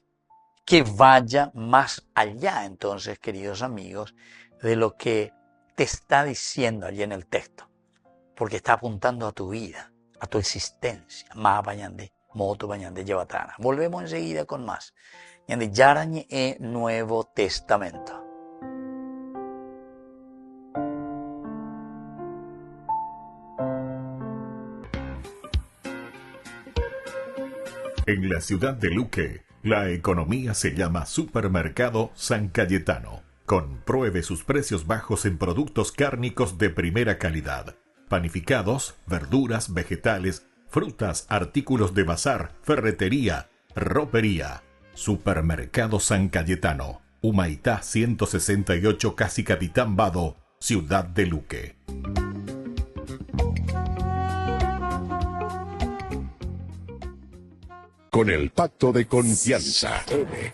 que vaya más allá, entonces, queridos amigos, de lo que te está diciendo allí en el texto. Porque está apuntando a tu vida, a tu existencia, más allá de moto bañande Yabatana. Volvemos enseguida con más. Ñande Yarañe e Nuevo Testamento. En la ciudad de Luque, la economía se llama Supermercado San Cayetano. Compruebe sus precios bajos en productos cárnicos de primera calidad. Panificados, verduras, vegetales, frutas, artículos de bazar, ferretería, ropería. Supermercado San Cayetano. Humaitá 168, Casi Capitán Vado, ciudad de Luque. Con el pacto de confianza,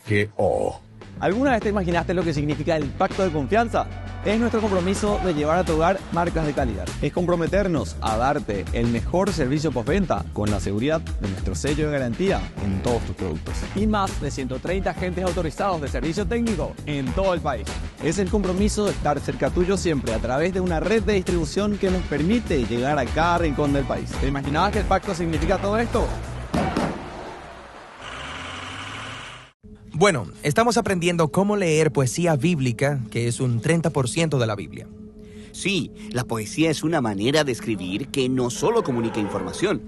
MGO. ¿Alguna vez te imaginaste lo que significa el pacto de confianza? Es nuestro compromiso de llevar a tu hogar marcas de calidad. Es comprometernos a darte el mejor servicio postventa con la seguridad de nuestro sello de garantía en todos tus productos. Y más de 130 agentes autorizados de servicio técnico en todo el país. Es el compromiso de estar cerca tuyo siempre a través de una red de distribución que nos permite llegar a cada rincón del país. ¿Te imaginabas que el pacto significa todo esto? Bueno, estamos aprendiendo cómo leer poesía bíblica, que es un 30% de la Biblia. Sí, la poesía es una manera de escribir que no solo comunica información.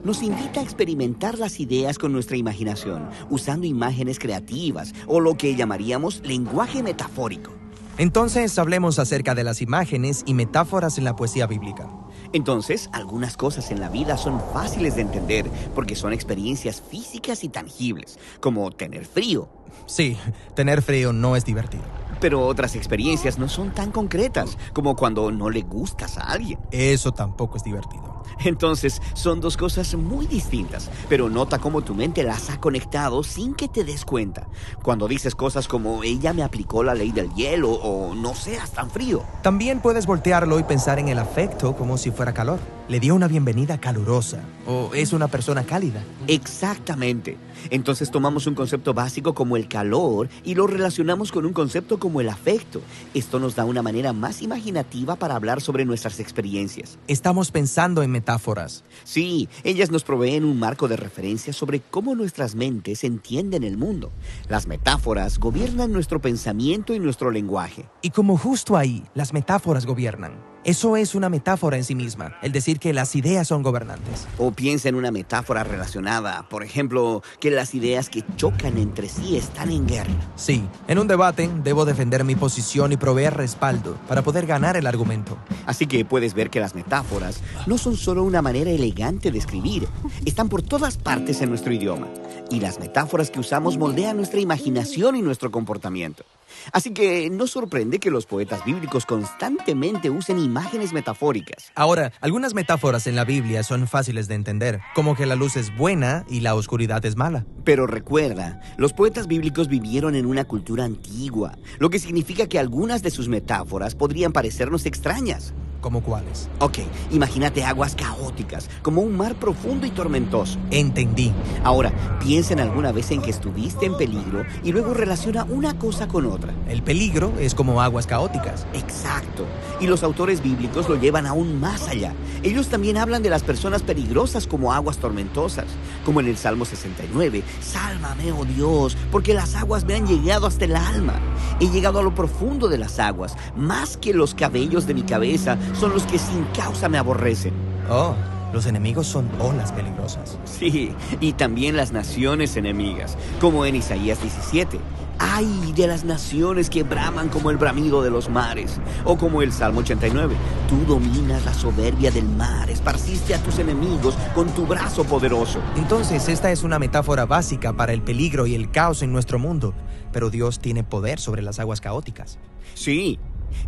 Nos invita a experimentar las ideas con nuestra imaginación, usando imágenes creativas o lo que llamaríamos lenguaje metafórico. Entonces, hablemos acerca de las imágenes y metáforas en la poesía bíblica. Entonces, algunas cosas en la vida son fáciles de entender porque son experiencias físicas y tangibles, como tener frío. Sí, tener frío no es divertido. Pero otras experiencias no son tan concretas, como cuando no le gustas a alguien. Eso tampoco es divertido. Entonces, son dos cosas muy distintas, pero nota cómo tu mente las ha conectado sin que te des cuenta. Cuando dices cosas como, ella me aplicó la ley del hielo, o no seas tan frío. También puedes voltearlo y pensar en el afecto como si fuera calor. Le dio una bienvenida calurosa, o es una persona cálida. Exactamente. Entonces tomamos un concepto básico como el calor y lo relacionamos con un concepto como el afecto. Esto nos da una manera más imaginativa para hablar sobre nuestras experiencias. Estamos pensando en metáforas. Sí, ellas nos proveen un marco de referencia sobre cómo nuestras mentes entienden el mundo. Las metáforas gobiernan nuestro pensamiento y nuestro lenguaje. Y como justo ahí, las metáforas gobiernan. Eso es una metáfora en sí misma, el decir que las ideas son gobernantes. O piensa en una metáfora relacionada, por ejemplo, que las ideas que chocan entre sí están en guerra. Sí, en un debate debo defender mi posición y proveer respaldo para poder ganar el argumento. Así que puedes ver que las metáforas no son solo una manera elegante de escribir, están por todas partes en nuestro idioma. Y las metáforas que usamos moldean nuestra imaginación y nuestro comportamiento. Así que no sorprende que los poetas bíblicos constantemente usen imágenes metafóricas. Ahora, algunas metáforas en la Biblia son fáciles de entender, como que la luz es buena y la oscuridad es mala. Pero recuerda, los poetas bíblicos vivieron en una cultura antigua, lo que significa que algunas de sus metáforas podrían parecernos extrañas. ¿Cómo cuáles? Ok, imagínate aguas caóticas, como un mar profundo y tormentoso. Entendí. Ahora, piensen alguna vez en que estuviste en peligro y luego relaciona una cosa con otra. El peligro es como aguas caóticas. Exacto. Y los autores bíblicos lo llevan aún más allá. Ellos también hablan de las personas peligrosas como aguas tormentosas, como en el Salmo 69. Sálvame, oh Dios, porque las aguas me han llegado hasta el alma. He llegado a lo profundo de las aguas, más que los cabellos de mi cabeza son los que sin causa me aborrecen. Oh, los enemigos son olas peligrosas. Sí, y también las naciones enemigas, como en Isaías 17. ¡Ay de las naciones que braman como el bramido de los mares! O como el Salmo 89. Tú dominas la soberbia del mar, esparciste a tus enemigos con tu brazo poderoso. Entonces, esta es una metáfora básica para el peligro y el caos en nuestro mundo. Pero Dios tiene poder sobre las aguas caóticas. Sí.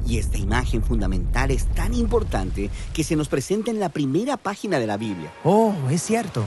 Y esta imagen fundamental es tan importante que se nos presenta en la primera página de la Biblia. Oh, es cierto.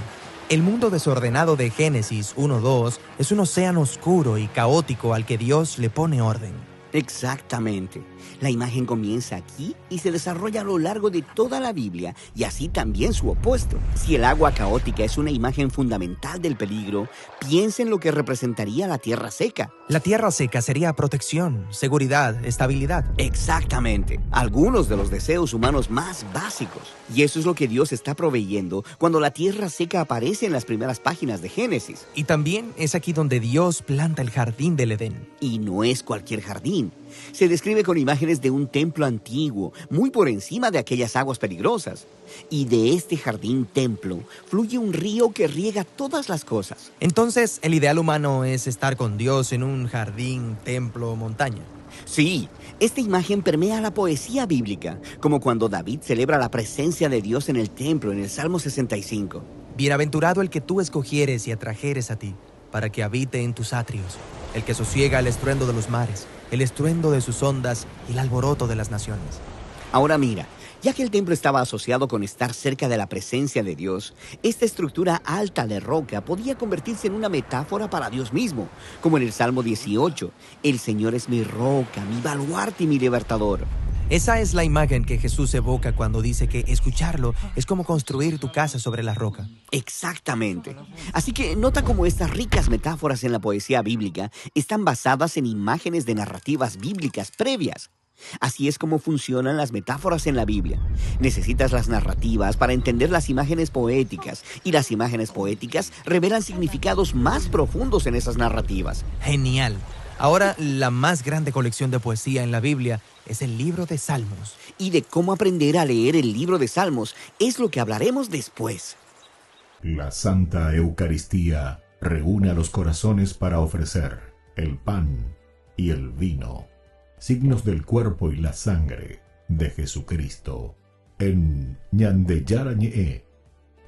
El mundo desordenado de Génesis 1:2 es un océano oscuro y caótico al que Dios le pone orden. Exactamente. La imagen comienza aquí y se desarrolla a lo largo de toda la Biblia, y así también su opuesto. Si el agua caótica es una imagen fundamental del peligro, piensa en lo que representaría la tierra seca. La tierra seca sería protección, seguridad, estabilidad. Exactamente. Algunos de los deseos humanos más básicos. Y eso es lo que Dios está proveyendo cuando la tierra seca aparece en las primeras páginas de Génesis. Y también es aquí donde Dios planta el jardín del Edén. Y no es cualquier jardín. Se describe con imágenes de un templo antiguo, muy por encima de aquellas aguas peligrosas. Y de este jardín-templo fluye un río que riega todas las cosas. Entonces, el ideal humano es estar con Dios en un jardín, templo, montaña. Sí, esta imagen permea la poesía bíblica, como cuando David celebra la presencia de Dios en el templo en el Salmo 65. Bienaventurado el que tú escogieres y atrajeres a ti, para que habite en tus atrios, el que sosiega el estruendo de los mares, el estruendo de sus ondas y el alboroto de las naciones. Ahora mira, ya que el templo estaba asociado con estar cerca de la presencia de Dios, esta estructura alta de roca podía convertirse en una metáfora para Dios mismo, como en el Salmo 18, el Señor es mi roca, mi baluarte y mi libertador. Esa es la imagen que Jesús evoca cuando dice que escucharlo es como construir tu casa sobre la roca. Exactamente. Así que nota cómo estas ricas metáforas en la poesía bíblica están basadas en imágenes de narrativas bíblicas previas. Así es como funcionan las metáforas en la Biblia. Necesitas las narrativas para entender las imágenes poéticas, y las imágenes poéticas revelan significados más profundos en esas narrativas. Genial. Ahora, la más grande colección de poesía en la Biblia es el libro de Salmos. Y de cómo aprender a leer el libro de Salmos es lo que hablaremos después. La Santa Eucaristía reúne a los corazones para ofrecer el pan y el vino, signos del cuerpo y la sangre de Jesucristo. En Ñandeyarañe,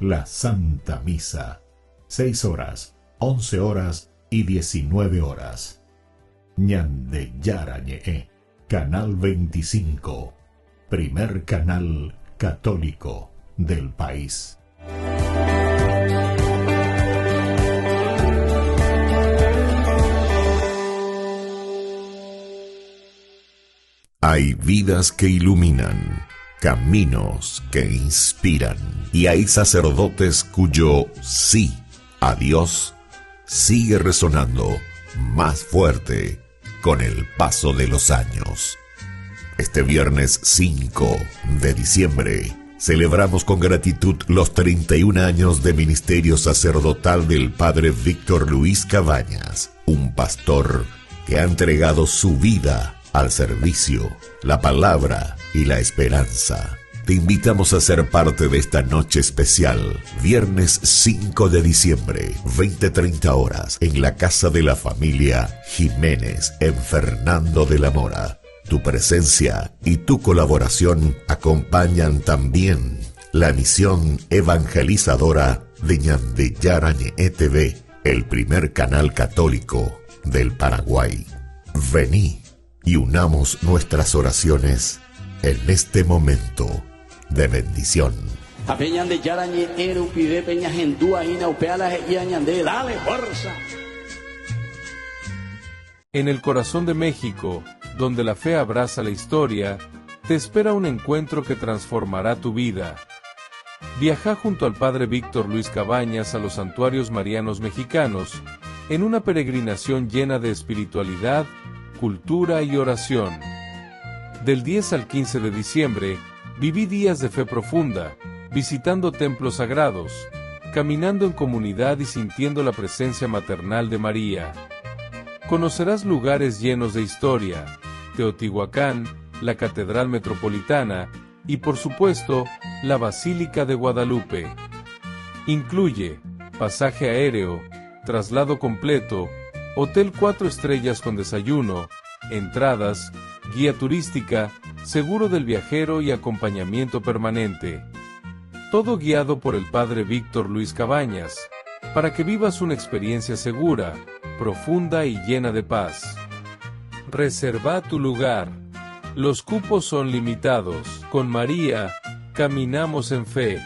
la Santa Misa, 6 horas, 11 horas y 19 horas. Ñandeyarañe, Canal 25, primer canal católico del país. Hay vidas que iluminan, caminos que inspiran, y hay sacerdotes cuyo sí a Dios sigue resonando más fuerte con el paso de los años. Este viernes 5 de diciembre celebramos con gratitud los 31 años de ministerio sacerdotal del Padre Víctor Luis Cabañas, un pastor que ha entregado su vida al servicio, la palabra y la esperanza. Te invitamos a ser parte de esta noche especial, viernes 5 de diciembre, 20:30 horas, en la casa de la familia Jiménez, en Fernando de la Mora. Tu presencia y tu colaboración acompañan también la misión evangelizadora de Ñandeyarañe TV, el primer canal católico del Paraguay. Vení y unamos nuestras oraciones en este momento de bendición. En el corazón de México, donde la fe abraza la historia, te espera un encuentro que transformará tu vida. Viaja junto al Padre Víctor Luis Cabañas a los santuarios marianos mexicanos, en una peregrinación llena de espiritualidad, cultura y oración. Del 10 al 15 de diciembre, viví días de fe profunda, visitando templos sagrados, caminando en comunidad y sintiendo la presencia maternal de María. Conocerás lugares llenos de historia, Teotihuacán, la Catedral Metropolitana y, por supuesto, la Basílica de Guadalupe. Incluye pasaje aéreo, traslado completo, hotel 4 estrellas con desayuno, entradas, guía turística, seguro del viajero y acompañamiento permanente. Todo guiado por el Padre Víctor Luis Cabañas, para que vivas una experiencia segura, profunda y llena de paz. Reserva tu lugar. Los cupos son limitados. Con María, caminamos en fe.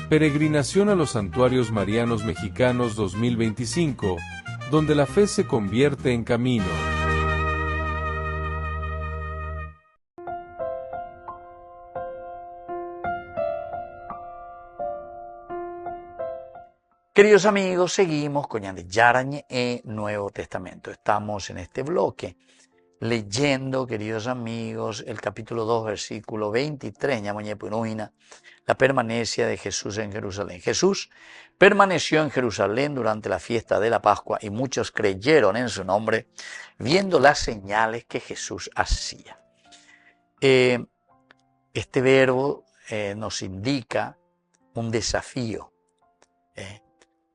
Peregrinación a los Santuarios Marianos Mexicanos 2025, donde la fe se convierte en camino. Queridos amigos, seguimos con Ñande Yarañe e Nuevo Testamento. Estamos en este bloque leyendo, queridos amigos, el capítulo 2, versículo 23, la permanencia de Jesús en Jerusalén. Jesús permaneció en Jerusalén durante la fiesta de la Pascua y muchos creyeron en su nombre, viendo las señales que Jesús hacía. Este verbo nos indica un desafío.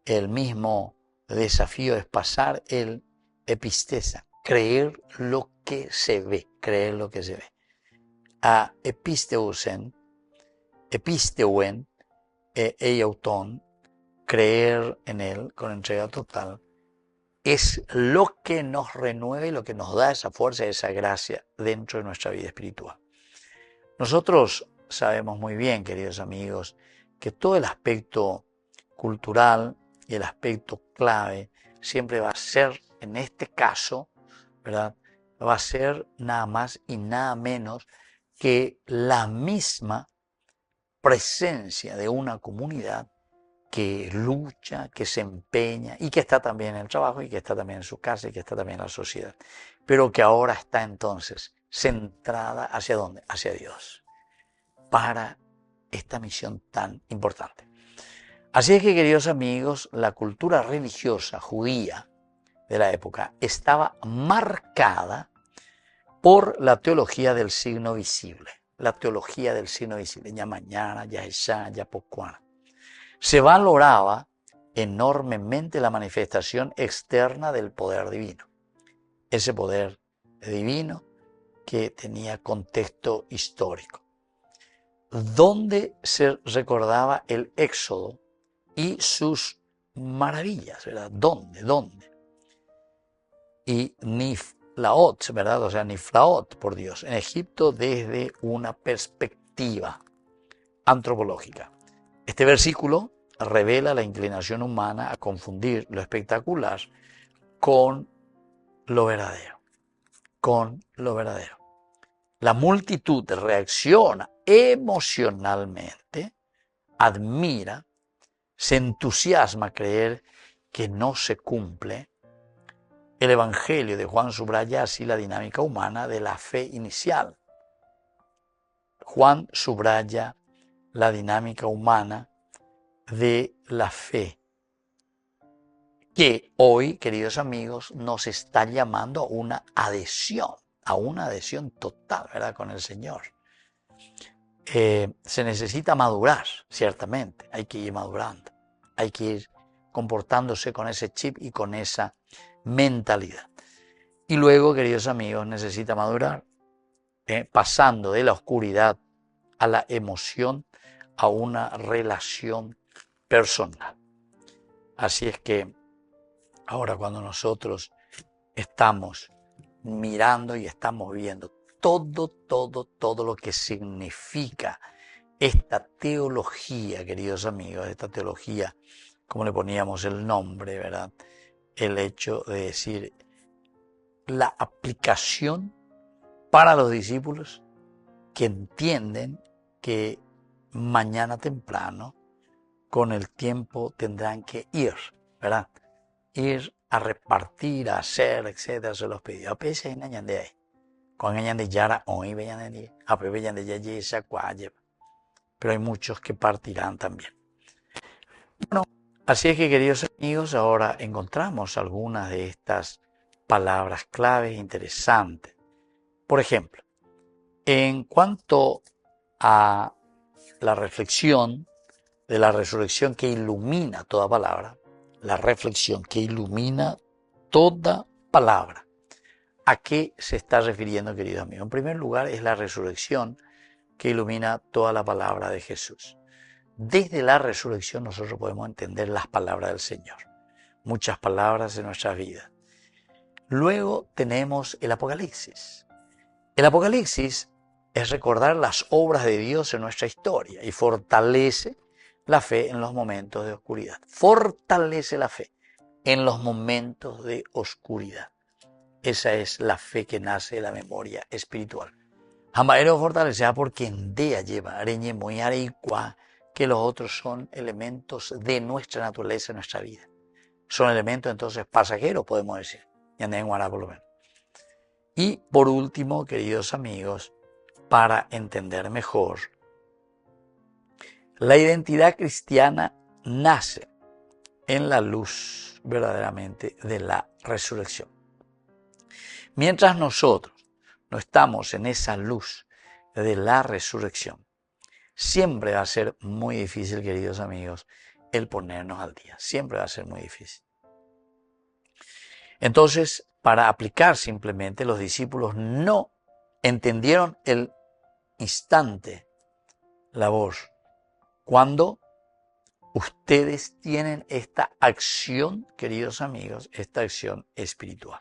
El mismo desafío es pasar el epistesa, creer lo que se ve, creer lo que se ve. A episteusen, eiauton, creer en él con entrega total, es lo que nos renueva y lo que nos da esa fuerza y esa gracia dentro de nuestra vida espiritual. Nosotros sabemos muy bien, queridos amigos, que todo el aspecto cultural y el aspecto clave siempre va a ser, en este caso, ¿verdad?, va a ser nada más y nada menos que la misma presencia de una comunidad que lucha, que se empeña y que está también en el trabajo y que está también en su casa y que está también en la sociedad, pero que ahora está entonces centrada ¿hacia dónde? Hacia Dios, para esta misión tan importante. Así es que, queridos amigos, la cultura religiosa judía de la época estaba marcada por la teología del signo visible. La teología del signo visible, ya mañana, ya esa, ya pocuana. Se valoraba enormemente la manifestación externa del poder divino. Ese poder divino que tenía contexto histórico. Donde se recordaba el Éxodo y sus maravillas, ¿verdad? ¿Dónde? Y Niflaot, ¿verdad? O sea, Niflaot, por Dios, en Egipto desde una perspectiva antropológica. Este versículo revela la inclinación humana a confundir lo espectacular con lo verdadero. La multitud reacciona emocionalmente, admira, se entusiasma a creer que no se cumple. El Evangelio de Juan subraya así la dinámica humana de la fe inicial. Juan subraya la dinámica humana de la fe, que hoy, queridos amigos, nos está llamando a una adhesión total, ¿verdad?, con el Señor. Se necesita madurar, ciertamente, hay que ir madurando, hay que ir comportándose con ese chip y con esa mentalidad. Y luego, queridos amigos, necesita madurar, pasando de la oscuridad a la emoción, a una relación personal. Así es que ahora, cuando nosotros estamos mirando y estamos viendo todo lo que significa esta teología, queridos amigos, esta teología, como le poníamos el nombre, ¿verdad? El hecho de decir la aplicación para los discípulos que entienden que mañana temprano, con el tiempo, tendrán que ir, ¿verdad? Ir a repartir, a hacer, etcétera, se los pidió. A pesar de ñande ahí, con ñande yara hoy vean de a pe vean de ya esa cualle, pero hay muchos que partirán también. Bueno, así es que, queridos amigos, ahora encontramos algunas de estas palabras claves interesantes. Por ejemplo, en cuanto a la reflexión de la resurrección que ilumina toda palabra, la reflexión que ilumina toda palabra, ¿a qué se está refiriendo, queridos amigos? En primer lugar, es la resurrección que ilumina toda la palabra de Jesús. Desde la resurrección nosotros podemos entender las palabras del Señor, muchas palabras de nuestras vidas. Luego tenemos el Apocalipsis. El Apocalipsis es recordar las obras de Dios en nuestra historia y fortalece la fe en los momentos de oscuridad. Fortalece la fe en los momentos de oscuridad. Esa es la fe que nace de la memoria espiritual. Jamaero fortalecea porque en día lleva areñe muy areicua que los otros son elementos de nuestra naturaleza, de nuestra vida. Son elementos entonces pasajeros, podemos decir. Por lo menos. Y por último, queridos amigos, para entender mejor, la identidad cristiana nace en la luz verdaderamente de la resurrección. Mientras nosotros no estamos en esa luz de la resurrección, siempre va a ser muy difícil, queridos amigos, el ponernos al día. Siempre va a ser muy difícil. Entonces, para aplicar simplemente, los discípulos no entendieron el instante, la voz, cuando ustedes tienen esta acción, queridos amigos, esta acción espiritual.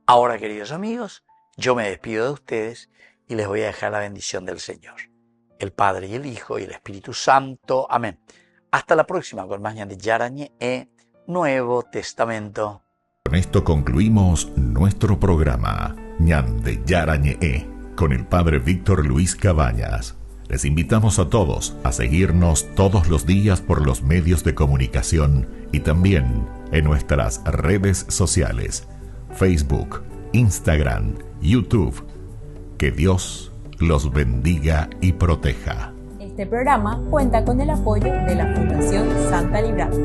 Ahora, queridos amigos, yo me despido de ustedes y les voy a dejar la bendición del Señor, el Padre y el Hijo y el Espíritu Santo. Amén. Hasta la próxima con más Ñande Yarañe Nuevo Testamento. Con esto concluimos nuestro programa Ñande Yarañe con el Padre Víctor Luis Cabañas. Les invitamos a todos a seguirnos todos los días por los medios de comunicación y también en nuestras redes sociales, Facebook, Instagram, YouTube. Que Dios los bendiga y proteja. Este programa cuenta con el apoyo de la Fundación Santa Librada.